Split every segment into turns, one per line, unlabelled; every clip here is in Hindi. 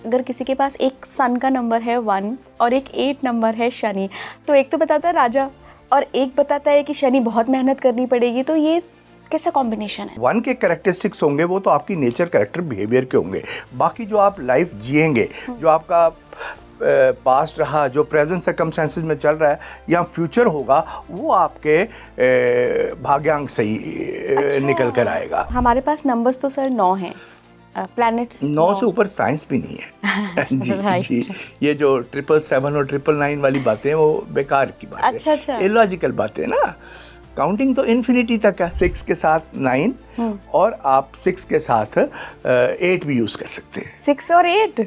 अगर किसी के पास एक सन का नंबर है 1 और एक 8 नंबर है शनि, तो एक तो बताता है राजा और एक बताता है कि शनि बहुत मेहनत करनी पड़ेगी, तो ये कैसा कॉम्बिनेशन है?
1 के कैरेक्टरिस्टिक्स होंगे वो तो आपकी नेचर, कैरेक्टर, बिहेवियर के होंगे। बाकी जो आप लाइफ जिएंगे, जो आपका पास्ट रहा, जो प्रेजेंट सर्कमस्टेंसेस में चल रहा है या फ्यूचर होगा, वो आपके भाग्यांक से ही निकल कर आएगा।
हमारे पास नंबर्स तो सर 9 हैं, प्लैनेट्स
9 से ऊपर साइंस भी नहीं है। जी
Right.
जी, ये जो 777 और 999 वाली बातें हैं वो बेकार की बातें हैं,
अच्छा।
इलॉजिकल बातें ना। काउंटिंग तो इन्फिनिटी तक है, 6 के साथ 9 और आप 6 के साथ 8 भी यूज कर सकते हैं।
6 और 8।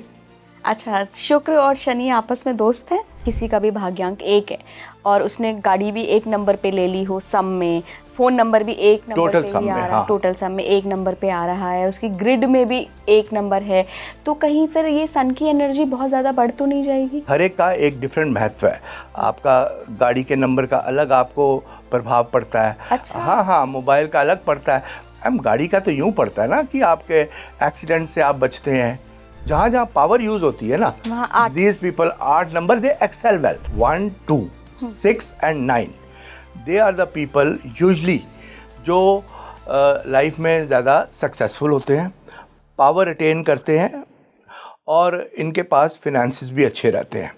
अच्छा, शुक्र और शनि आपस में दोस्त हैं। किसी का भी भाग्यांक 1 है और उसने गाड़ी भी 1 नंबर पे ले ली हो सम में, फ़ोन नंबर भी 1 नंबर
टोटल
पे
सम
ही आ
में,
रहा है, टोटल सम में 1 नंबर पे आ रहा है, उसकी ग्रिड में भी 1 नंबर है, तो कहीं फिर ये सन की एनर्जी बहुत ज़्यादा बढ़ तो नहीं जाएगी?
हर एक का एक डिफरेंट महत्व है। आपका गाड़ी के नंबर का अलग आपको प्रभाव पड़ता है।
अच्छा।
हाँ, मोबाइल का अलग पड़ता है। हम गाड़ी का तो यूँ पड़ता है ना कि आपके एक्सीडेंट से आप बचते हैं। जहाँ जहाँ पावर यूज होती है ना,
वहाँ 8।
These people 8 number they excel well. 1, 2, 6 and 9 they are the people usually जो लाइफ में ज़्यादा सक्सेसफुल होते हैं, पावर अटेन करते हैं और इनके पास फिनेंसेस भी अच्छे रहते हैं।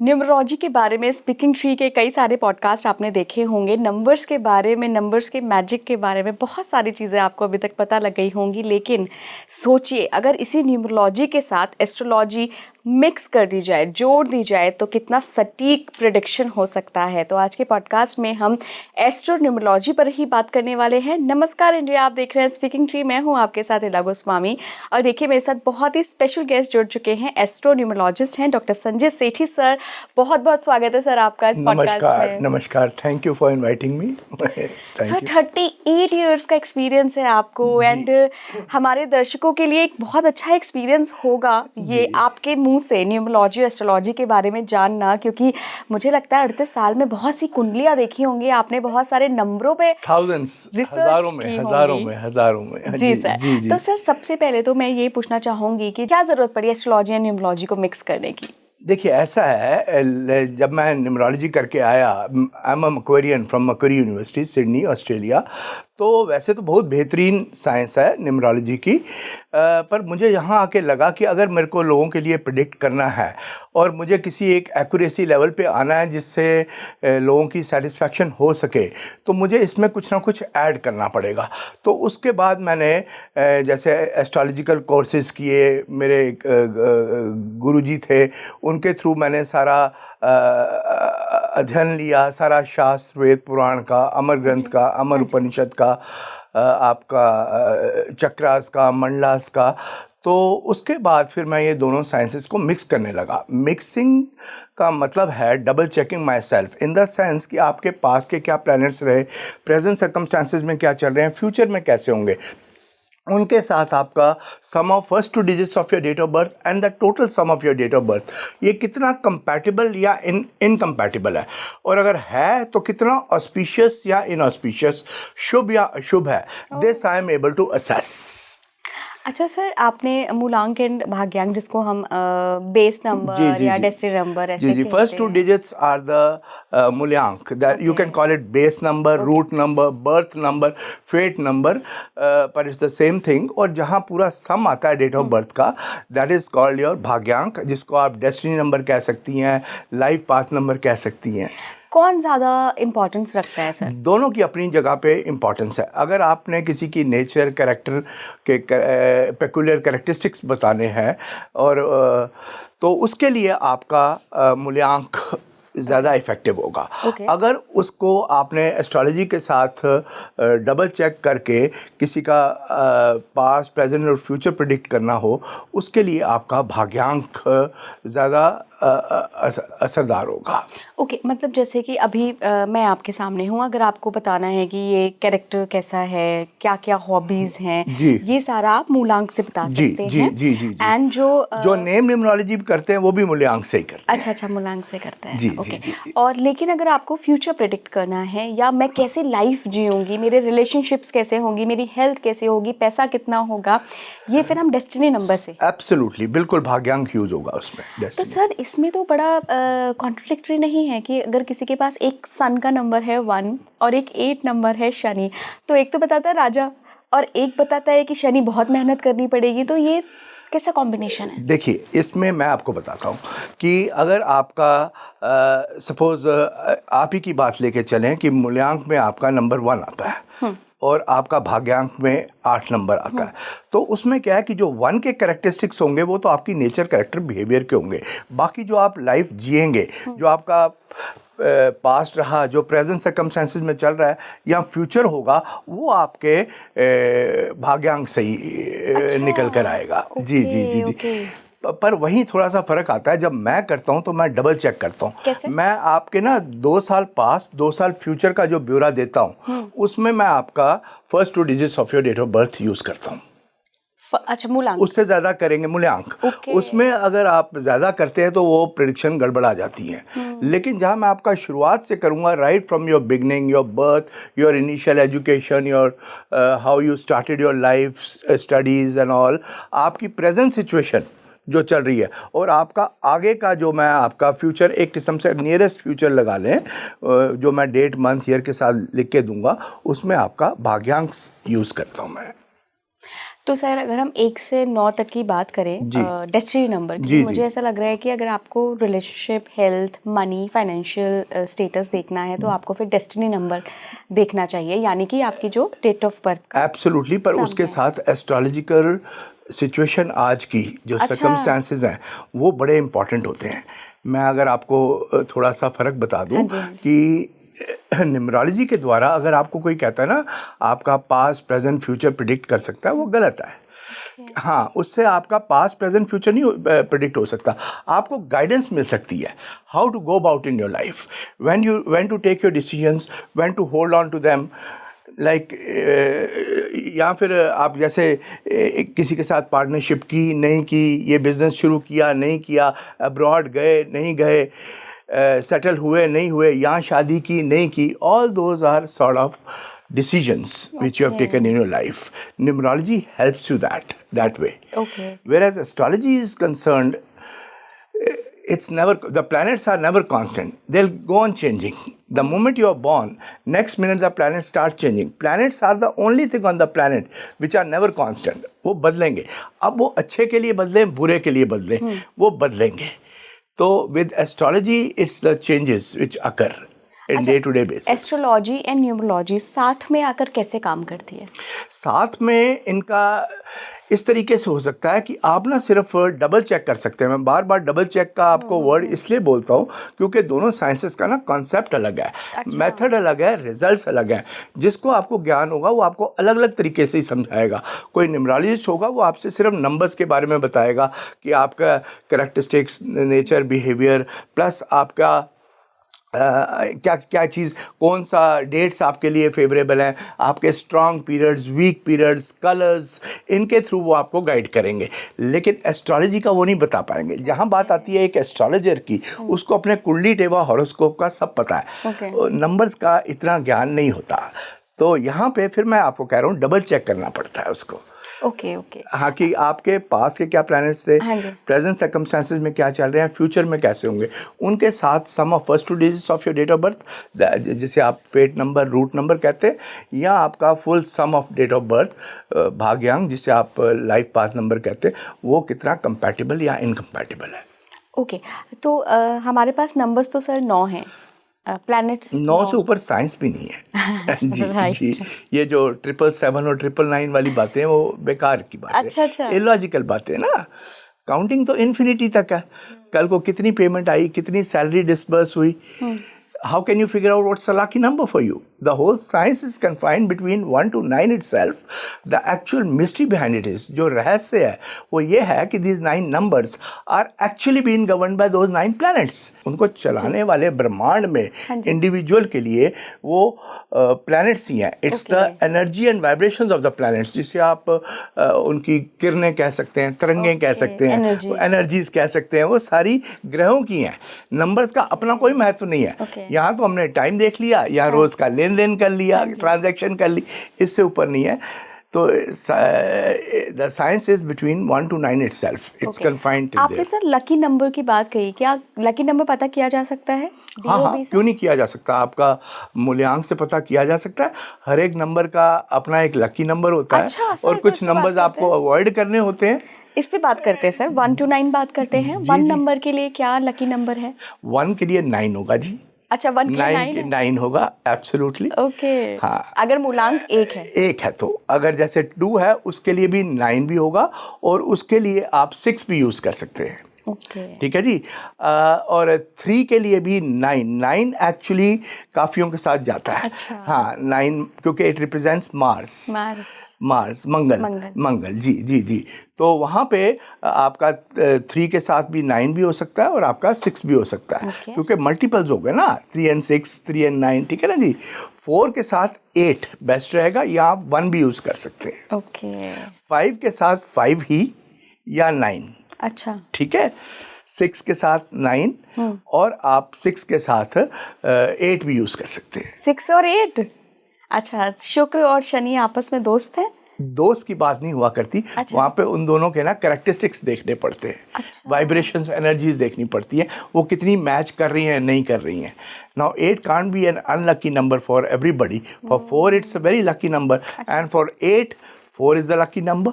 न्यूमरोलॉजी के बारे में स्पीकिंग ट्री के कई सारे पॉडकास्ट आपने देखे होंगे। नंबर्स के बारे में, नंबर्स के मैजिक के बारे में बहुत सारी चीज़ें आपको अभी तक पता लग गई होंगी, लेकिन सोचिए अगर इसी न्यूमरोलॉजी के साथ एस्ट्रोलॉजी मिक्स कर दी जाए, जोड़ दी जाए, तो कितना सटीक प्रेडिक्शन हो सकता है। तो आज के पॉडकास्ट में हम एस्ट्रो न्यूमरोलॉजी पर ही बात करने वाले हैं। नमस्कार इंडिया, आप देख रहे हैं स्पीकिंग ट्री, मैं हूं आपके साथ इला गोस्वामी। और देखिए मेरे साथ बहुत ही स्पेशल गेस्ट जुड़ चुके हैं, एस्ट्रो न्यूमरोलॉजिस्ट हैं डॉक्टर संजय सेठी सर। बहुत बहुत स्वागत है सर आपका इस पॉडकास्ट में।
नमस्कार, thank you for inviting me.
Sir 38 years का एक्सपीरियंस है आपको, एंड हमारे दर्शकों के लिए एक बहुत अच्छा एक्सपीरियंस होगा ये आपके मुंह से न्यूमरोलॉजी एस्ट्रोलॉजी के बारे में जानना, क्योंकि मुझे लगता है 38 साल में बहुत सी कुंडलियां देखी होंगी आपने, बहुत सारे नंबरों पे
हजारों में।
जी सर। तो सर सबसे पहले तो मैं ये पूछना चाहूंगी कि क्या जरूरत पड़ी एस्ट्रोलॉजी एंड न्यूमरोलॉजी को मिक्स करने की?
देखिए ऐसा है, जब मैं न्यूमरोलॉजी करके आया, I am a Macquarian from Macquarie university, Sydney, Australia. तो वैसे तो बहुत बेहतरीन साइंस है न्यूमरोलॉजी की, पर मुझे यहाँ आके लगा कि अगर मेरे को लोगों के लिए प्रेडिक्ट करना है और मुझे किसी एक एक्यूरेसी लेवल पे आना है जिससे लोगों की सेटिस्फेक्शन हो सके, तो मुझे इसमें कुछ ना कुछ ऐड करना पड़ेगा। तो उसके बाद मैंने जैसे एस्ट्रोलॉजिकल कोर्सेज किए, मेरे गुरुजी थे, उनके थ्रू मैंने सारा अध्ययन लिया, सारा शास्त्र, वेद पुराण का, अमर ग्रंथ का, अमर उपनिषद का, आपका चक्रास का, मंडलास का। तो उसके बाद फिर मैं ये दोनों साइंसेस को मिक्स करने लगा। मिक्सिंग का मतलब है double checking my self, in the sense कि आपके पास के क्या प्लैनेट्स रहे, प्रेजेंट सर्कमस्टांसेस में क्या चल रहे हैं, फ्यूचर में कैसे होंगे, उनके साथ आपका sum of first 2 digits of your date of birth and the total sum of your date of birth, ये कितना कंपैटिबल या इनकम्पैटिबल है, और अगर है तो कितना ऑस्पिशियस या इनऑस्पिशियस, शुभ या अशुभ है। This I am able to assess.
अच्छा सर, आपने मूलांक एंड भाग्यांक, जिसको हम बेस नंबर या डेस्टिनी नंबर ऐसे कहते हैं,
फर्स्ट 2 डिजिट्स आर द मूल्यांक, that you can call it base number, root number, birth number, fate number, पर इट्स द सेम थिंग। और जहाँ पूरा सम आता है डेट ऑफ बर्थ का, दैट इज कॉल्ड योर भाग्यांक, जिसको आप डेस्टिनी नंबर कह सकती हैं, लाइफ पाथ नंबर कह सकती हैं।
कौन ज़्यादा इम्पोर्टेंस रखता है सर?
दोनों की अपनी जगह पे इम्पोर्टेंस है। अगर आपने किसी की नेचर, कैरेक्टर के पेकुलियर कैरेक्टरिस्टिक्स बताने हैं और तो उसके लिए आपका मूल्यांक ज़्यादा इफेक्टिव होगा। अगर उसको आपने एस्ट्रोलॉजी के साथ डबल चेक करके किसी का पास्ट, प्रेजेंट और फ्यूचर प्रेडिक्ट करना हो, उसके लिए आपका भाग्यांक ज़्यादा असरदार होगा।
ओके, मतलब जैसे कि अभी मैं आपके सामने हूँ, अगर आपको बताना है कि ये कैरेक्टर कैसा है, क्या क्या हॉबीज़ हैं,
जी
ये सारा आप मूलांक से बता
जी
सकते
जी
हैं।
जी जी जी।
एंड
जो नेम न्यूमरोलॉजी करते हैं वो भी मूल्यांक से ही करते हैं।
अच्छा अच्छा, मूलांक से करते हैं।
जी जी
ओके।
जी जी।
और लेकिन अगर आपको फ्यूचर प्रेडिक्ट करना है, या मैं कैसे लाइफ जीऊंगी, मेरे रिलेशनशिप्स कैसे होंगी, मेरी हेल्थ कैसे होगी, पैसा कितना होगा, ये फिर हम डेस्टिनी नंबर से।
एब्सोल्युटली, बिल्कुल भाग्यांक यूज होगा उसमें
तो
डेस्टिनी।
सर इसमें तो बड़ा कॉन्ट्रडिक्टरी नहीं है कि अगर किसी के पास एक सन का नंबर है 1 और एक 8 नंबर है शनि, तो एक तो बताता है राजा और एक बताता है कि शनि बहुत मेहनत करनी पड़ेगी, तो ये कैसा कॉम्बिनेशन है?
देखिए, इसमें मैं आपको बताता हूँ कि अगर आपका सपोज आप ही की बात लेके चलें कि मूल्यांक में आपका नंबर 1 आता है और आपका भाग्यांक में 8 नंबर आता है, तो उसमें क्या है कि जो 1 के कैरेक्टरिस्टिक्स होंगे वो तो आपकी नेचर, कैरेक्टर, बिहेवियर के होंगे। बाकी जो आप लाइफ जिएंगे, जो आपका पास्ट रहा, जो प्रेजेंट सर्कमस्टेंसेस में चल रहा है या फ्यूचर होगा, वो आपके भाग्यांक से ही निकल कर आएगा। जी जी जी जी।
ओके।
पर वहीं थोड़ा सा फर्क आता है, जब मैं करता हूं तो मैं डबल चेक करता हूं।
कैसे?
मैं आपके ना 2 साल पास्ट 2 साल फ्यूचर का जो ब्यौरा देता हूं, उसमें मैं आपका first 2 digits of your date of birth use करता हूं।
अच्छा, मूलांक।
उससे ज़्यादा करेंगे मूल्यांक।
ओके।
उसमें अगर आप ज़्यादा करते हैं तो वो प्रेडिक्शन गड़बड़ा जाती है। लेकिन जहाँ मैं आपका शुरुआत से करूँगा, right from your beginning, your birth, your initial education, your how you started your life, studies and all, आपकी प्रेजेंट सिचुएशन जो चल रही है और आपका आगे का जो मैं आपका फ्यूचर, एक किस्म से नियरेस्ट फ्यूचर लगा लें, जो मैं डेट मंथ ईयर के साथ लिख के दूंगा, उसमें आपका भाग्यांक यूज़ करता हूँ मैं।
तो सर अगर हम 1 से 9 तक की बात करें
जी।
डेस्टिनी नंबर की,
जी,
मुझे
जी।
ऐसा लग रहा है कि अगर आपको relationship, health, money, financial status देखना है तो आपको फिर डेस्टिनी नंबर देखना चाहिए, यानी कि आपकी जो डेट ऑफ बर्थ का।
एब्सोल्युटली, पर
समय।
उसके साथ एस्ट्रोलॉजिकल सिचुएशन आज की जो
अच्छा।
सर्कमस्टांसेस हैं वो बड़े इंपॉर्टेंट होते हैं। मैं अगर आपको थोड़ा सा फ़र्क बता दूं
हाँ जी, हाँ जी।
कि न्यूमरोलॉजी के द्वारा अगर आपको कोई कहता है ना आपका पास्ट, प्रेजेंट, फ्यूचर प्रिडिक्ट कर सकता है, वो गलत है। हाँ, उससे आपका पास्ट, प्रेजेंट, फ्यूचर नहीं प्रिडिक्ट हो सकता। आपको गाइडेंस मिल सकती है, how to go about in your life, when to take your decisions, when to hold on to them, like या फिर आप जैसे किसी के साथ पार्टनरशिप की नहीं की, ये बिज़नेस शुरू किया नहीं किया, अब्रॉड गए नहीं गए, सेटल हुए नहीं हुए, यहाँ शादी की नहीं की, all those are sort of decisions which you have
Okay.
taken in your life. Numerology helps you that way.
Okay.
Whereas astrology is concerned, it's never, the planets are never constant. They'll go on changing. The moment you are born, next minute the planets start changing. Planets are the only thing on the planet which are never constant. वो बदलेंगे, अब वो अच्छे के लिए बदलें, बुरे के लिए बदलें, वो बदलेंगे। तो with astrology it's the changes which occur in day to day basis.
Astrology and numerology साथ में आकर कैसे काम करती है?
साथ में इनका इस तरीके से हो सकता है कि आप ना सिर्फ डबल चेक कर सकते हैं। मैं बार बार डबल चेक का आपको वर्ड इसलिए बोलता हूँ क्योंकि दोनों साइंसेस का ना कॉन्सेप्ट अलग है, मेथड अलग है, रिजल्ट्स अलग हैं। जिसको आपको ज्ञान होगा वो आपको अलग अलग तरीके से ही समझाएगा। कोई न्यूमरोलॉजिस्ट होगा वो आपसे सिर्फ नंबर्स के बारे में बताएगा कि आपका कैरेक्टरिस्टिक्स, नेचर, बिहेवियर, प्लस आपका क्या क्या चीज़, कौन सा डेट्स आपके लिए फेवरेबल हैं, आपके strong periods, weak periods, colours, इनके थ्रू वो आपको गाइड करेंगे। लेकिन एस्ट्रोलॉजी का वो नहीं बता पाएंगे। जहाँ बात आती है एक एस्ट्रोलॉजर की, उसको अपने कुंडली टेवा हॉरोस्कोप का सब पता है, नंबर्स का इतना ज्ञान नहीं होता। तो यहाँ पे फिर मैं आपको कह रहा हूँ डबल चेक करना पड़ता है उसको।
Okay okay.
हाँ, कि आपके पास्ट के क्या प्लैनेट्स थे,
हाँ जी।
प्रेजेंट सर्कमस्टेंसेस में क्या चल रहे हैं, फ्यूचर में कैसे होंगे, उनके साथ sum of first 2 digits of your date of birth, जिसे आप पेट नंबर, रूट नंबर कहते हैं, या आपका full sum of date of birth, भाग्यांक, जिसे आप लाइफ पाथ नंबर कहते हैं, वो कितना कंपैटिबल या इनकम्पैटिबल है।
ओके, तो हमारे पास नंबर्स तो सर 9 हैं, प्लैनेट्स
9 से ऊपर साइंस भी नहीं है। जी
Right.
जी, ये जो 777 और 999 वाली बातें हैं वो बेकार की बात है,
अच्छा।
इलॉजिकल बातें ना। काउंटिंग तो इन्फिनिटी तक है। कल को कितनी पेमेंट आई, कितनी सैलरी डिस्बर्स हुई, how can you figure out what's a lucky number for you? The whole science is confined between 1 to 9 itself. The actual mystery behind it is, जो रहस्य है वो ये है कि these 9 numbers are actually being governed by those 9 planets. उनको चलाने वाले ब्रह्मांड में इंडिविजुअल के लिए वो planets ही हैं. It's the energy and vibrations of the planets, जिसे आप उनकी किरणें कह सकते हैं, तरंगें कह सकते हैं, एनर्जीज कह सकते हैं, वो सारी ग्रहों की हैं. नंबर्स का अपना कोई महत्व नहीं है. यहाँ तो हमने टाइम देख लिया, यहाँ रोज का लेन देन कर लिया, ट्रांजैक्शन कर ली, इससे ऊपर नहीं है. तो the science is between 1 to 9 itself. It's confined to
आपने सर लकी नंबर की बात कही, क्या लकी नंबर पता किया जा सकता है?
हाँ, क्यों नहीं किया जा सकता. आपका मूल्यांक से पता किया जा सकता है. हर एक नंबर का अपना एक लकी नंबर होता है. और कुछ नंबर्स आपको अवॉइड करने होते हैं.
इस पे बात करते हैं सर. 1 to 9 बात करते हैं. 1 नंबर के लिए क्या लकी नंबर है?
1 के लिए 9 होगा जी.
अच्छा, 1 के लिए
9 होगा. एब्सोल्युटली.
ओके.
हाँ,
अगर मूलांक 1 है,
1 है तो अगर जैसे 2 है उसके लिए भी 9 भी होगा, और उसके लिए आप 6 भी यूज कर सकते हैं. ठीक है जी. और 3 के लिए भी 9 एक्चुअली काफियों के साथ जाता है.
अच्छा.
हाँ, 9 क्योंकि इट रिप्रेजेंट्स मार्स, मंगल. जी. तो वहाँ पे आपका 3 के साथ भी 9 भी हो सकता है और आपका 6 भी हो सकता है. क्योंकि मल्टीपल्स हो गए ना, 3 and 6, 3 and 9. ठीक है ना जी. 4 के साथ 8 बेस्ट रहेगा, या आप 1 भी यूज कर सकते हैं. 5 के साथ 5 ही, या 9.
अच्छा,
ठीक है. 6 के साथ 9, और आप 6 के साथ 8 भी यूज कर सकते हैं.
6 और 8. अच्छा, शुक्र और शनि आपस में दोस्त हैं?
दोस्त की बात नहीं हुआ करती. अच्छा. वहाँ पे उन दोनों के ना कैरेक्टरिस्टिक्स देखने पड़ते हैं. अच्छा. वाइब्रेशंस, एनर्जीज देखनी पड़ती है, वो कितनी मैच कर रही हैं, नहीं कर रही हैं. Now 8 can't be an unlucky number for everybody. For 4 it's a very lucky number, and for 8 4 is the lucky number.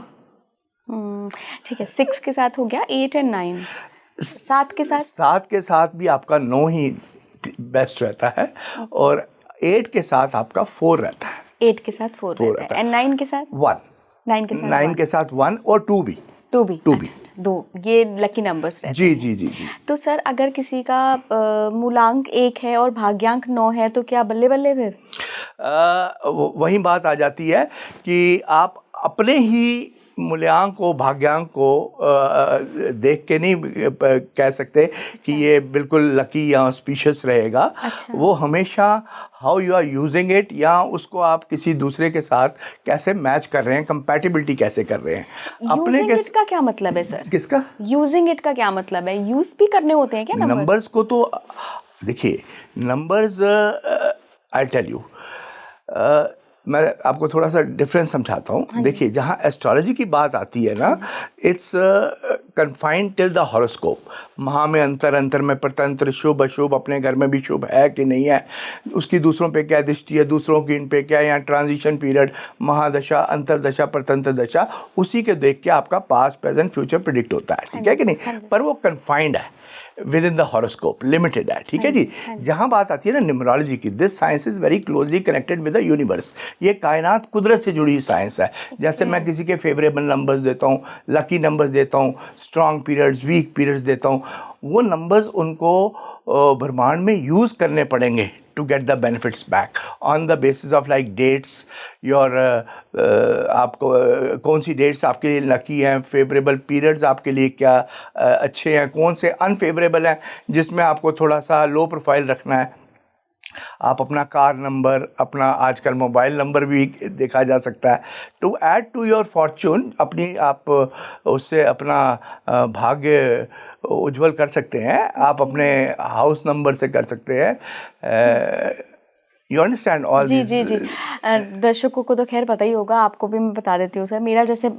ठीक है. 6 के साथ हो गया, 8 और 9. 7 के साथ भी आपका 9 ही बेस्ट रहता है, और 8 के साथ आपका 4 रहता है. 8 के साथ 4 रहता है. एंड 9 के साथ
1. 9 के साथ 1 और 2 भी.
2 भी. दो, ये लकी नंबर्स रहते हैं.
जी.
तो सर अगर किसी का मूलांक 1 है और भाग्यांक 9 है, तो क्या बल्ले बल्ले फिर?
वही बात आ जाती है कि आप अपने ही मूल्यांक को, भाग्यांक को देख के नहीं कह सकते कि ये बिल्कुल लकी या ऑस्पिशियस रहेगा.
अच्छा. वो
हमेशा how you are using it, या उसको आप किसी दूसरे के साथ कैसे मैच कर रहे हैं, कंपैटिबिलिटी कैसे कर रहे हैं.
अपने इट का क्या मतलब है सर?
किसका
यूजिंग इट का क्या मतलब है? यूज भी करने होते हैं क्या
नंबर्स को? तो देखिए, नंबर्स आई टेल यू, मैं आपको थोड़ा सा डिफरेंस समझाता हूँ. देखिए, जहाँ एस्ट्रोलॉजी की बात आती है ना, it's confined till the horoscope. वहाँ में अंतर में परतंत्र, शुभ अशुभ, अपने घर में भी शुभ है कि नहीं है, उसकी दूसरों पे क्या दृष्टि है, दूसरों की इन पे क्या, यहाँ ट्रांजिशन पीरियड, महादशा, अंतरदशा, परतंत्र दशा, उसी के देख के आपका पास्ट, प्रेजेंट, फ्यूचर प्रिडिक्ट होता है. ठीक है कि नहीं? पर वो कन्फाइंड है, with in the horoscope, limited है. ठीक है जी. जहां बात आती है ना न्यूमरोलॉजी की, this science is very closely connected with the universe. ये कायनात, कुदरत से जुड़ी साइंस है. जैसे मैं किसी के फेवरेबल नंबर्स देता हूँ, लकी नंबर्स देता हूँ, स्ट्रॉन्ग पीरियड्स, वीक पीरियड्स देता हूँ, वो नंबर्स उनको ब्रह्मांड में यूज करने पड़ेंगे to get the benefits back on the basis of like dates, your आपको कौन सी डेट्स आपके लिए लकी हैं, फेवरेबल पीरियड्स आपके लिए क्या अच्छे हैं, कौन से अनफेवरेबल हैं जिसमें आपको थोड़ा सा लो प्रोफाइल रखना है. आप अपना कार नंबर, अपना आजकल मोबाइल नंबर भी देखा जा सकता है. To add to your fortune, अपनी आप उससे अपना भाग्य उज्जवल कर सकते हैं. आप अपने हाउस नंबर से कर सकते हैं. You understand all this? जी.
दर्शकों को तो खैर पता ही होगा, आपको भी मैं बता देती हूँ सर. मेरा जैसे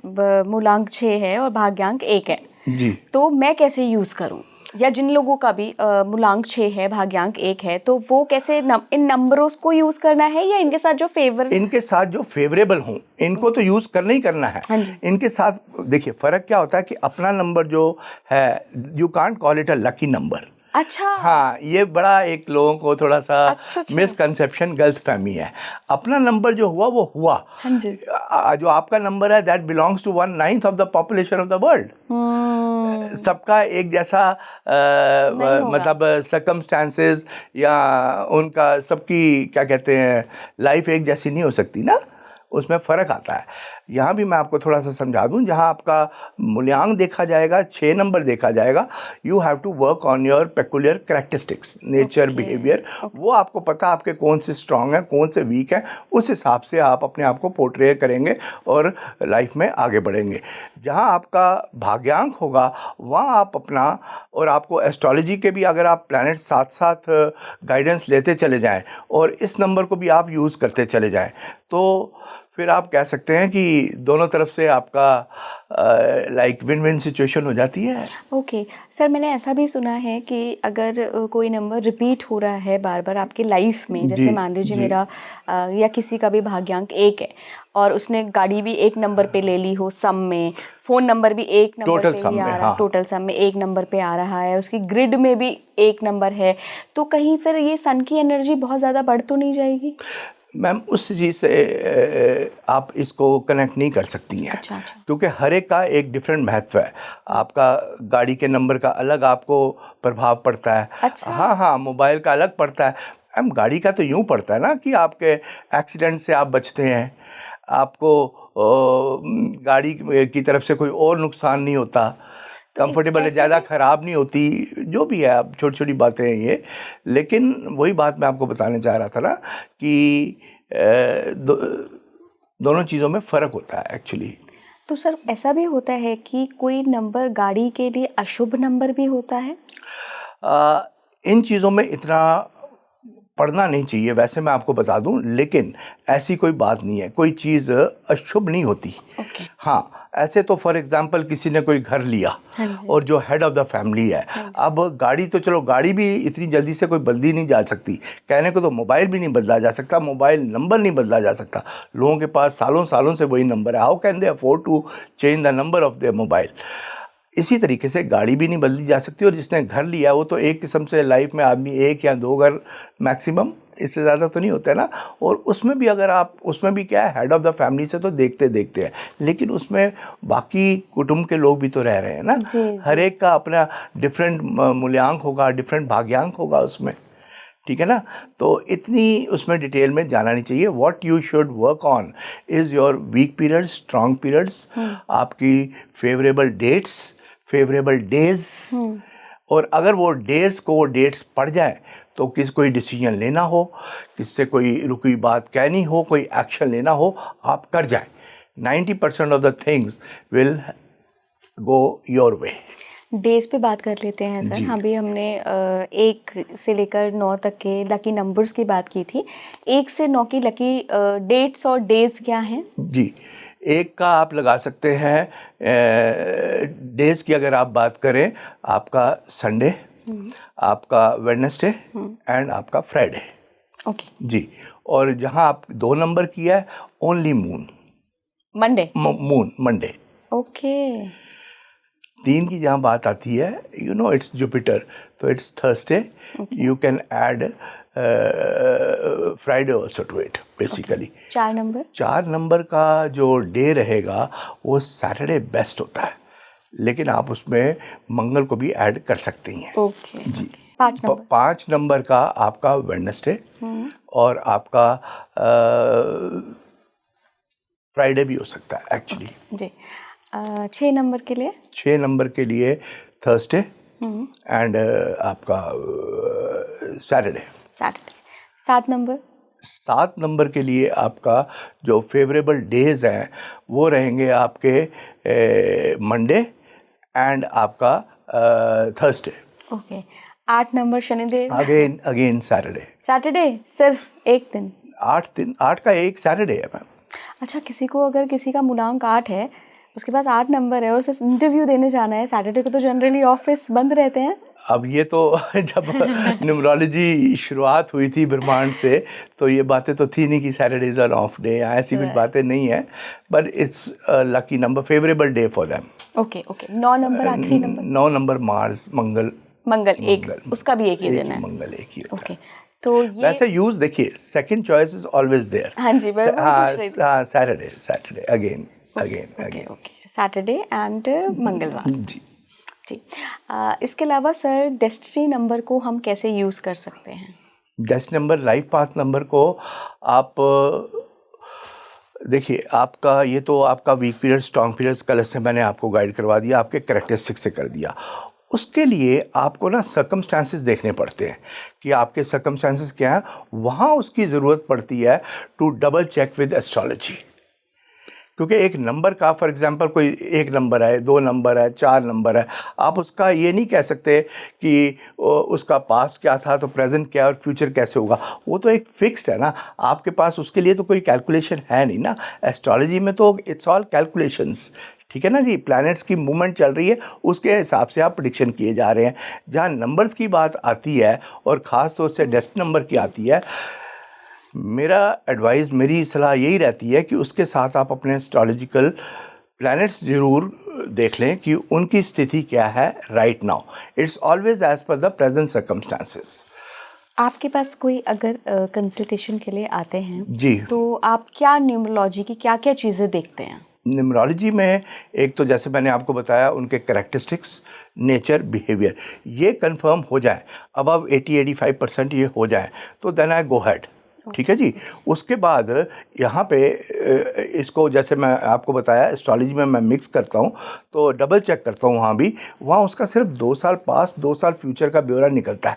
मूलांक 6 है और भाग्यांक 1 है
जी,
तो मैं कैसे यूज़ करूँ? या जिन लोगों का भी मूलांक 6 है, भाग्यांक 1 है, तो वो कैसे इन नंबरों को यूज करना है, या इनके साथ जो फेवरेबल हों
इनको तो यूज करना ही करना है. इनके साथ देखिए फ़र्क क्या होता है कि अपना नंबर जो है, you can't call it a lucky number.
अच्छा।
हाँ, ये बड़ा एक लोगों को थोड़ा सा
अच्छा।
मिसकंसेप्शन, गलत फहमी है। अपना नंबर जो हुआ वो हुआ।
हाँ जी।
जो आपका नंबर है that belongs to 1/9 of the population of the world. सबका एक जैसा
नहीं होगा।
मतलब सर्कमस्टांसेस या उनका सबकी क्या कहते हैं लाइफ एक जैसी नहीं हो सकती ना, उसमें फ़र्क आता है। यहाँ भी मैं आपको थोड़ा सा समझा दूँ, जहाँ आपका मूल्यांक देखा जाएगा, 6 नंबर देखा जाएगा, you have to work on your peculiar characteristics, nature, behaviour. वो आपको पता आपके कौन से स्ट्रांग हैं, कौन से वीक हैं, उस हिसाब से आप अपने आप को पोर्ट्रे करेंगे और लाइफ में आगे बढ़ेंगे। जहाँ आपका भाग्यांक होगा वहाँ आप अपना, और आपको एस्ट्रोलॉजी के भी अगर आप प्लैनेट साथ साथ गाइडेंस लेते चले जाएं और इस नंबर को भी आप यूज़ करते चले जाएं, तो फिर आप कह सकते हैं कि दोनों तरफ से आपका लाइक विन विन सिचुएशन हो जाती है।
ओके सर, मैंने ऐसा भी सुना है कि अगर कोई नंबर रिपीट हो रहा है बार बार आपकी लाइफ में, जैसे मान लीजिए मेरा या किसी का भी भाग्यांक 1 है और उसने गाड़ी भी 1 नंबर पे ले ली हो सम में, फ़ोन नंबर भी 1 नंबर पे ही आ रहा है, टोटल सम में 1 नंबर पे आ रहा है, उसकी ग्रिड में भी 1 नंबर है, तो कहीं फिर ये सन की एनर्जी बहुत ज़्यादा बढ़ तो नहीं जाएगी?
मैम उस चीज़ से आप इसको कनेक्ट नहीं कर सकती हैं।
अच्छा।
क्योंकि हर एक का एक डिफरेंट महत्व है। आपका गाड़ी के नंबर का अलग आपको प्रभाव पड़ता है।
अच्छा।
हाँ, मोबाइल का अलग पड़ता है। मैम गाड़ी का तो यूँ पड़ता है ना कि आपके एक्सीडेंट से आप बचते हैं, आपको गाड़ी की तरफ से कोई और नुकसान नहीं होता, कंफर्टेबल है, ज़्यादा ख़राब नहीं होती, जो भी है, अब छोटी छोटी बातें हैं ये। लेकिन वही बात मैं आपको बताने चाह रहा था ना कि दोनों चीज़ों में फ़र्क होता है एक्चुअली।
तो सर ऐसा भी होता है कि कोई नंबर गाड़ी के लिए अशुभ नंबर भी होता है?
इन चीज़ों में इतना पढ़ना नहीं चाहिए वैसे मैं आपको बता दूं, लेकिन ऐसी कोई बात नहीं है, कोई चीज़ अशुभ नहीं होती।
ओके।
हाँ, ऐसे तो फॉर एग्जांपल किसी ने कोई घर लिया और जो हेड ऑफ द फैमिली है, अब गाड़ी तो चलो, गाड़ी भी इतनी जल्दी से कोई बदली नहीं जा सकती, कहने को तो मोबाइल भी नहीं बदला जा सकता, मोबाइल नंबर नहीं बदला जा सकता। लोगों के पास सालों सालों से वही नंबर है। How can they afford to change the number of their mobile? इसी तरीके से गाड़ी भी नहीं बदली जा सकती, और जिसने घर लिया वो तो एक किस्म से लाइफ में आदमी 1 या 2 घर मैक्सिमम, इससे ज़्यादा तो नहीं होता है ना। और उसमें भी अगर आप, उसमें भी क्या है, हेड ऑफ द फैमिली से तो देखते देखते हैं, लेकिन उसमें बाकी कुटुंब के लोग भी तो रह रहे हैं ना। हर एक का अपना डिफरेंट मूल्यांक होगा, डिफरेंट भाग्यांक होगा उसमें, ठीक है ना। तो इतनी उसमें डिटेल में जाना नहीं चाहिए। What you should work on is your weak periods, strong periods, आपकी फेवरेबल डेट्स, फेवरेबल डेज, और अगर वो डेज को वो डेट्स पड़ जाए तो कोई डिसीजन लेना हो, किससे कोई रुकी बात कहनी हो, कोई एक्शन लेना हो, आप कर जाए। 90% of the things will go your way.
Days पे बात कर लेते हैं सर। अभी हमने 1 से लेकर 9 तक के लकी नंबर्स की बात की थी। 1 से 9 की लकी डेट्स और डेज क्या हैं? जी,
1 का आप लगा सकते हैं डेज की अगर आप बात करें, आपका संडे, आपका वेडनेसडे एंड आपका फ्राइडे।
ओके
जी। और जहां आप 2 नंबर किया है, only moon,
Monday,
moon Monday.
Okay.
3 की जहाँ बात आती है, यू नो इट्स जुपिटर, तो it's Thursday. You can add Friday also to it basically. 4 number का जो डे रहेगा वो सैटरडे बेस्ट होता है, लेकिन आप उसमें मंगल को भी ऐड कर सकती हैं।
ओके
जी। 5 नंबर का आपका वेडनेसडे और आपका फ्राइडे भी हो सकता है एक्चुअली।
जी। 6 नंबर के लिए?
6 नंबर के लिए थर्सडे एंड आपका सैटरडे।
7 नंबर?
7 नंबर के लिए आपका जो फेवरेबल डेज हैं वो रहेंगे आपके मंडे एंड आपका Thursday.
Okay. 8 number Shanidev?
Again Saturday.
सिर्फ एक दिन?
8 का एक सैटरडे है मैम।
अच्छा, अगर किसी का मूलांक 8 है, उसके पास 8 नंबर है और उसे इंटरव्यू देने जाना है, सैटरडे को तो जनरली ऑफिस बंद रहते हैं।
अब ये तो जब न्यूमरोलॉजी शुरुआत हुई थी ब्रह्मांड से, तो ये बातें तो थी नहीं कि Saturday is an of day, ऐसी कुछ बातें नहीं है, but it's lucky number, favourable day for them.
Okay. 9 number आखिरी नंबर?
9 नंबर मार्स, मंगल
मंगल एक,
मंगल,
उसका भी एक ही
एक
दिन
ही
है।
मंगल एक ही होता
ओके,
है।
तो ये
वैसे यूज देखिए, second choice is always there.
हाँ जी, मैं वही पूछ रही थी।
हाँ, Saturday again again
okay
again.
Okay, Saturday and मंगलवार।
जी,
जी। इसके अलावा सर डेस्टिनी नंबर को हम कैसे यूज़ कर सकते हैं?
Destiny number, life path number को आप देखिए, आपका ये तो आपका वीक पीरियड, स्ट्रॉन्ग पीरियड्स कल से मैंने आपको गाइड करवा दिया, आपके कैरेक्टरिस्टिक से कर दिया। उसके लिए आपको ना सर्कमस्टांसेस देखने पड़ते हैं कि आपके सर्कमस्टांसेस क्या हैं, वहाँ उसकी ज़रूरत पड़ती है to double check with astrology. क्योंकि एक नंबर का, फॉर एग्जांपल कोई एक नंबर है, दो नंबर है, चार नंबर है, आप उसका ये नहीं कह सकते कि उसका पास्ट क्या था तो प्रेजेंट क्या और फ्यूचर कैसे होगा। वो तो एक फिक्स्ड है ना, आपके पास उसके लिए तो कोई कैलकुलेशन है नहीं ना। एस्ट्रोलॉजी में तो इट्स ऑल कैलकुलेशंस, ठीक है ना जी। प्लैनेट्स की मूवमेंट चल रही है, उसके हिसाब से आप प्रिडिक्शन किए जा रहे हैं। जहाँ नंबर्स की बात आती है और ख़ास तौर से डेस्टिनी नंबर की आती है, मेरा एडवाइस, मेरी सलाह यही रहती है कि उसके साथ आप अपने एस्ट्रोलॉजिकल प्लैनेट्स ज़रूर देख लें कि उनकी स्थिति क्या है right now. It's always as per the present circumstances.
आपके पास कोई अगर कंसल्टेशन के लिए आते हैं
जी,
तो आप क्या न्यूमरोलॉजी की क्या-क्या चीज़ें देखते हैं?
न्यूमरोलॉजी में एक तो जैसे मैंने आपको बताया, उनके कैरेक्टरिस्टिक्स, नेचर, बिहेवियर, ये कंफर्म हो जाए, अबव 80-85% ये हो जाए तो देन आई गो हेड। ठीक है जी। उसके बाद यहाँ पे इसको जैसे मैं आपको बताया, एस्ट्रोलॉजी में मैं मिक्स करता हूँ तो डबल चेक करता हूँ वहाँ भी। वहाँ उसका सिर्फ 2 साल पास्ट, 2 साल फ्यूचर का ब्यौरा निकलता है।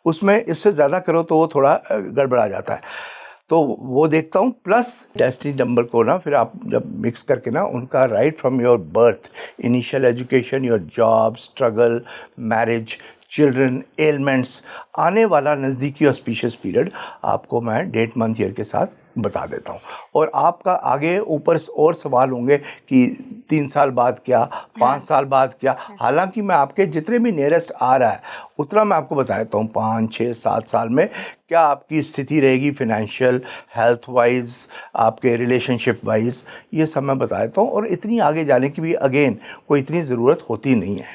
उसमें इससे ज़्यादा करो तो वो थोड़ा गड़बड़ा जाता है, तो वो देखता हूँ। प्लस डेस्टिनी नंबर को ना फिर आप जब मिक्स करके ना उनका right from your birth, initial education, your job, struggle, marriage, children, elements, आने वाला नज़दीकी ऑस्पिशियस पीरियड आपको मैं डेट, मंथ, ईयर के साथ बता देता हूँ। और आपका आगे ऊपर और सवाल होंगे कि 3 साल बाद क्या, 5 साल बाद क्या। हालांकि मैं आपके जितने भी नियरेस्ट आ रहा है उतना मैं आपको बता देता हूँ, 5, 6, 7 साल में क्या आपकी स्थिति रहेगी, फाइनेंशियल, हेल्थ वाइज, आपके रिलेशनशिप वाइज, ये सब मैं बता देता हूँ। और इतनी आगे जाने की भी अगेन कोई इतनी ज़रूरत होती नहीं है।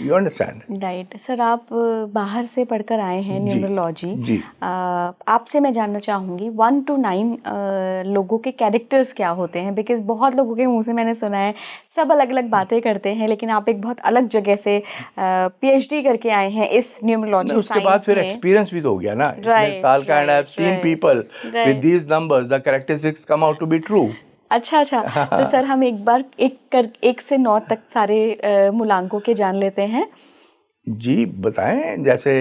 You understand?
राइट सर, आप बाहर से पढ़कर आए हैं
जी,
न्यूमरोलॉजी।
जी।
आपसे मैं जानना चाहूँगी 1 to 9 लोगों के कैरेक्टर्स क्या होते हैं? बिकॉज बहुत लोगों के मुंह से मैंने सुना है सब अलग अलग बातें करते हैं, लेकिन आप एक बहुत अलग जगह से PhD करके आए हैं इस न्यूमरोलॉजी
उसके बाद
साइंस
फिर
में।
एक्सपीरियंस भी तो हो गया ना, इतने
राइट
साल का। And I have seen
right
people with
right.
These numbers, the characteristics come out to be true.
अच्छा अच्छा, तो सर हम एक बार 1 से 9 तक सारे मूलांकों के जान लेते हैं।
जी, बताएं। जैसे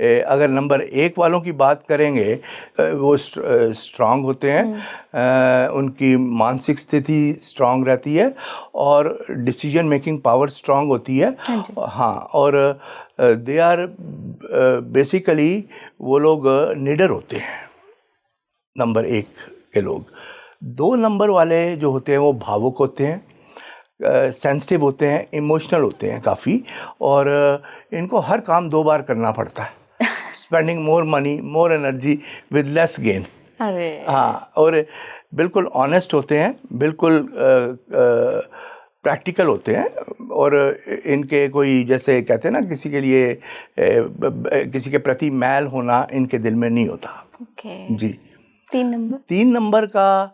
अगर नंबर 1 वालों की बात करेंगे, वो स्ट्रांग होते हैं, उनकी मानसिक स्थिति स्ट्रांग रहती है और डिसीजन मेकिंग पावर स्ट्रांग होती है।
हाँ जी।
हाँ, और दे आर बेसिकली वो लोग निडर होते हैं, नंबर 1 के लोग। 2 नंबर वाले जो होते हैं वो भावुक होते हैं, सेंसिटिव होते हैं, इमोशनल होते हैं काफ़ी, और इनको हर काम 2 बार करना पड़ता है। Spending more money, more energy with less gain.
अरे
हाँ, और बिल्कुल ऑनेस्ट होते हैं, बिल्कुल प्रैक्टिकल होते हैं। और इनके कोई, जैसे कहते हैं ना, किसी के लिए किसी के प्रति मैल होना इनके दिल में नहीं होता।
ओके।
जी।
3 नंबर।
3 नंबर का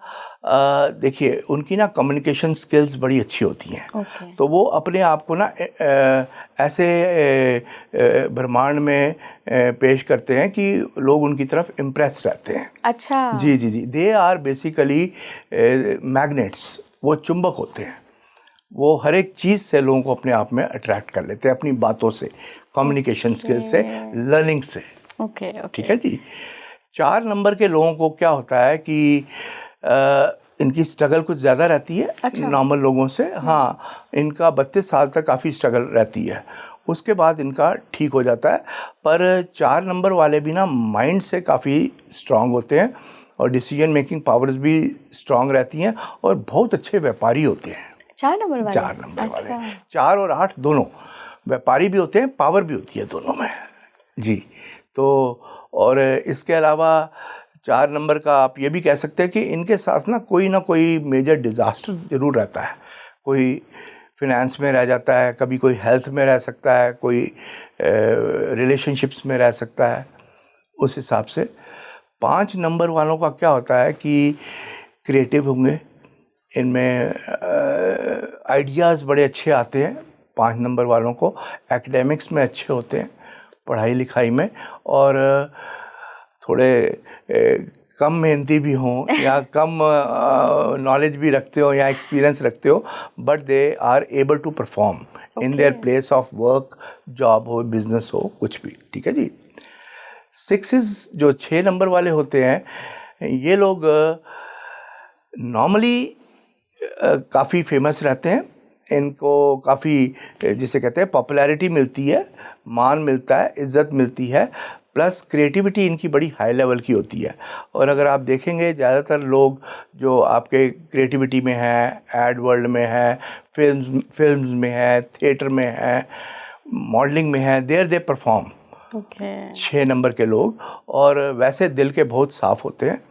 देखिए, उनकी ना कम्युनिकेशन स्किल्स बड़ी अच्छी होती हैं।
ओके।
तो वो अपने आप को ना ऐसे ब्रह्मांड में पेश करते हैं कि लोग उनकी तरफ इम्प्रेस रहते हैं।
अच्छा।
जी जी जी। दे आर बेसिकली मैग्नेट्स, वो चुंबक होते हैं। वो हर एक चीज़ से लोगों को अपने आप में अट्रैक्ट कर लेते हैं, अपनी बातों से, कम्युनिकेशन स्किल से, लर्निंग से।
Okay okay.
ठीक है जी। 4 नंबर के लोगों को क्या होता है कि इनकी स्ट्रगल कुछ ज़्यादा रहती है।
अच्छा।
नॉर्मल लोगों से। हाँ, इनका 32 साल तक काफ़ी स्ट्रगल रहती है, उसके बाद इनका ठीक हो जाता है। पर 4 नंबर वाले भी ना माइंड से काफ़ी स्ट्रांग होते हैं और डिसीजन मेकिंग पावर्स भी स्ट्रांग रहती हैं और बहुत अच्छे व्यापारी होते हैं।
4 नंबर वाले?
4 नंबर वाले,
अच्छा।
4 और 8 दोनों व्यापारी भी होते हैं, पावर भी होती है दोनों में। जी। तो और इसके अलावा 4 नंबर का आप ये भी कह सकते हैं कि इनके साथ ना कोई मेजर डिज़ास्टर ज़रूर रहता है। कोई फिनेंस में रह जाता है, कभी कोई हेल्थ में रह सकता है, कोई रिलेशनशिप्स में रह सकता है। उस हिसाब से 5 नंबर वालों का क्या होता है कि क्रिएटिव होंगे, इनमें आइडियाज़ बड़े अच्छे आते हैं। 5 नंबर वालों को एकेडमिक्स में अच्छे होते हैं, पढ़ाई लिखाई में, और थोड़े कम मेहनती भी हों या कम नॉलेज भी रखते हो या एक्सपीरियंस रखते हो, but they are able to perform in their place of work, job हो, बिजनेस हो, कुछ भी। ठीक है जी। 6 जो 6 नंबर वाले होते हैं, ये लोग नॉर्मली काफ़ी फेमस रहते हैं। इनको काफ़ी, जिसे कहते हैं, पॉपुलैरिटी मिलती है, मान मिलता है, इज़्ज़त मिलती है, प्लस क्रिएटिविटी इनकी बड़ी हाई लेवल की होती है। और अगर आप देखेंगे ज़्यादातर लोग जो आपके क्रिएटिविटी में है, एड वर्ल्ड में है, फिल्म्स में है, थिएटर में है, मॉडलिंग में है, दे परफॉर्म। 6 नंबर के लोग, और वैसे दिल के बहुत साफ़ होते हैं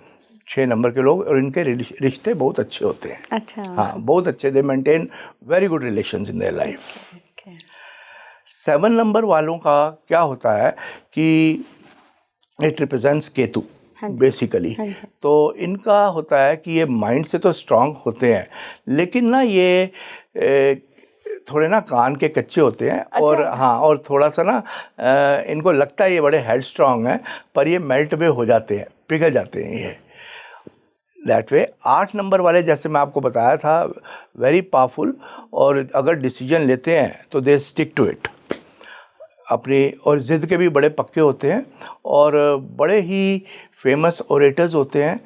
6 नंबर के लोग, और इनके रिश्ते बहुत अच्छे होते हैं।
अच्छा।
हाँ, बहुत अच्छे, दे maintain very good relations in their life. 7 number वालों का क्या होता है कि इट रिप्रेजेंट्स केतु बेसिकली। तो इनका होता है कि ये माइंड से तो स्ट्रांग होते हैं, लेकिन ना ये थोड़े ना कान के कच्चे होते हैं। अच्छा। और हाँ, और थोड़ा सा ना इनको लगता है ये बड़े हेड स्ट्रांग हैं, पर ये मेल्ट वे हो जाते हैं, पिघल जाते हैं ये दैट वे। 8 नंबर वाले, जैसे मैं आपको बताया था, वेरी पावरफुल, और अगर डिसीजन लेते हैं तो दे स्टिक टू इट अपनी, और ज़िद के भी बड़े पक्के होते हैं, और बड़े ही फेमस ओरेटर्स होते हैं,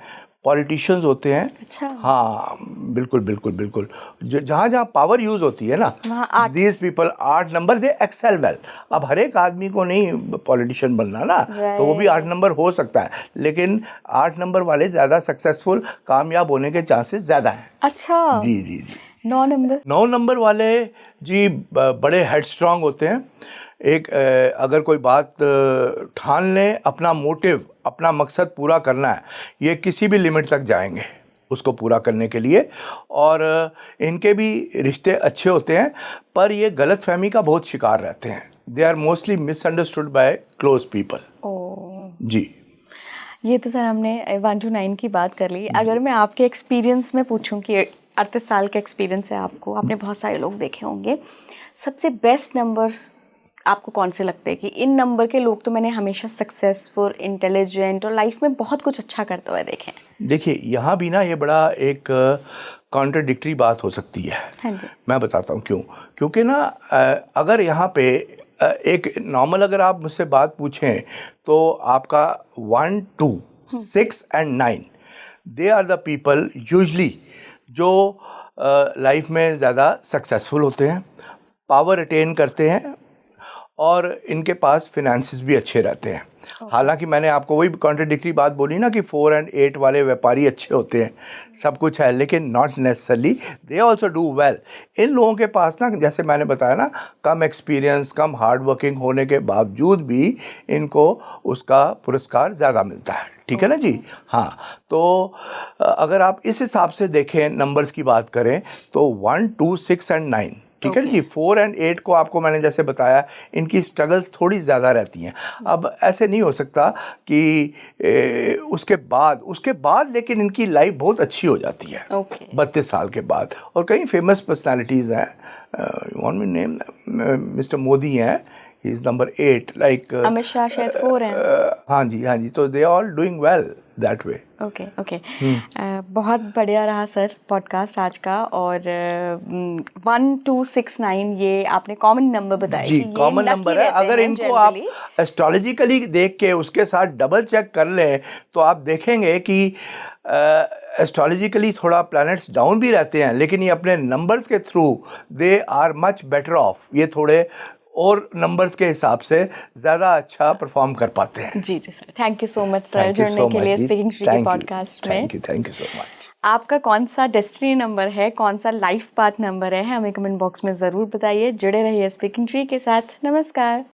पॉलिटिशियंस होते हैं। अच्छा। हाँ, बिल्कुल बिल्कुल बिल्कुल। जहाँ जहाँ पावर यूज़ होती है ना, these people 8 number they excel well. अब हर एक आदमी को नहीं पॉलिटिशियन बनना ना, तो वो भी 8 नंबर हो सकता है, लेकिन 8 नंबर वाले ज़्यादा सक्सेसफुल, कामयाब होने के चांसेस ज़्यादा हैं। अच्छा जी जी जी। 9 नंबर वाले जी बड़े हेड स्ट्रांग होते हैं। एक अगर कोई बात ठान लें, अपना मोटिव, अपना मकसद पूरा करना है, ये किसी भी लिमिट तक जाएंगे उसको पूरा करने के लिए। और इनके भी रिश्ते अच्छे होते हैं, पर ये गलतफहमी का बहुत शिकार रहते हैं। They are mostly misunderstood by close people. जी।
ये तो सर हमने 1 to 9 की बात कर ली। अगर मैं आपके एक्सपीरियंस में पूछूं कि 38 साल का एक्सपीरियंस है आपको, आपने बहुत सारे लोग देखे होंगे, सबसे बेस्ट नंबर्स आपको कौन से लगते हैं कि इन नंबर के लोग तो मैंने हमेशा सक्सेसफुल, इंटेलिजेंट और लाइफ में बहुत कुछ अच्छा करते हुए देखे हैं?
देखिए, यहाँ भी ना ये बड़ा एक कॉन्ट्रडिक्टरी बात हो सकती है।
हाँ जी।
मैं बताता हूँ क्यों। क्योंकि ना अगर यहाँ पे एक नॉर्मल अगर आप मुझसे बात पूछें, तो आपका 1, 2, 6 and 9 they are the people usually जो लाइफ में ज़्यादा सक्सेसफुल होते हैं, पावर अटेन करते हैं, और इनके पास फिनेंसेस भी अच्छे रहते हैं। हालांकि मैंने आपको वही कॉन्ट्रडिक्टरी बात बोली ना कि 4 and 8 वाले व्यापारी अच्छे होते हैं, सब कुछ है, लेकिन not necessarily they also do well. इन लोगों के पास ना, जैसे मैंने बताया ना, कम एक्सपीरियंस, कम हार्ड वर्किंग होने के बावजूद भी इनको उसका पुरस्कार ज़्यादा मिलता है। ठीक है ना जी। हाँ, तो अगर आप इस हिसाब से देखें, नंबर्स की बात करें, तो 1, 2, 6 and 9, ठीक है जी। 4 and 8 को आपको मैंने जैसे बताया, इनकी स्ट्रगल्स थोड़ी ज़्यादा रहती हैं। अब ऐसे नहीं हो सकता कि उसके बाद लेकिन इनकी लाइफ बहुत अच्छी हो जाती है 32 साल के बाद। और कई फेमस पर्सनालिटीज़ हैं, वन में नेम मिस्टर मोदी हैं, he is number 8, like
Amit Shah शायद 4 हैं।
हाँ जी, हाँ जी। तो they all doing well that way.
Okay. बहुत बढ़िया रहा सर पॉडकास्ट आज का। और 1, 2, 6, 9 ये आपने कॉमन नंबर बताया
जी, कॉमन नंबर है। अगर इनको आप एस्ट्रोलॉजिकली देख के उसके साथ डबल चेक कर लें, तो आप देखेंगे कि एस्ट्रोलॉजिकली थोड़ा प्लैनेट्स डाउन भी रहते हैं, लेकिन ये अपने नंबर्स के through they are much better off. ये थोड़े और नंबर्स के हिसाब से ज़्यादा अच्छा परफॉर्म कर पाते हैं।
जी sir, thank you so much sir जुड़ने के लिए स्पीकिंग श्री के पॉडकास्ट में।
Thank you so much.
आपका कौन सा डेस्टिनी नंबर है, कौन सा लाइफ पाथ नंबर है, हमें कमेंट बॉक्स में ज़रूर बताइए। जुड़े रहिए स्पीकिंग श्री के साथ। नमस्कार।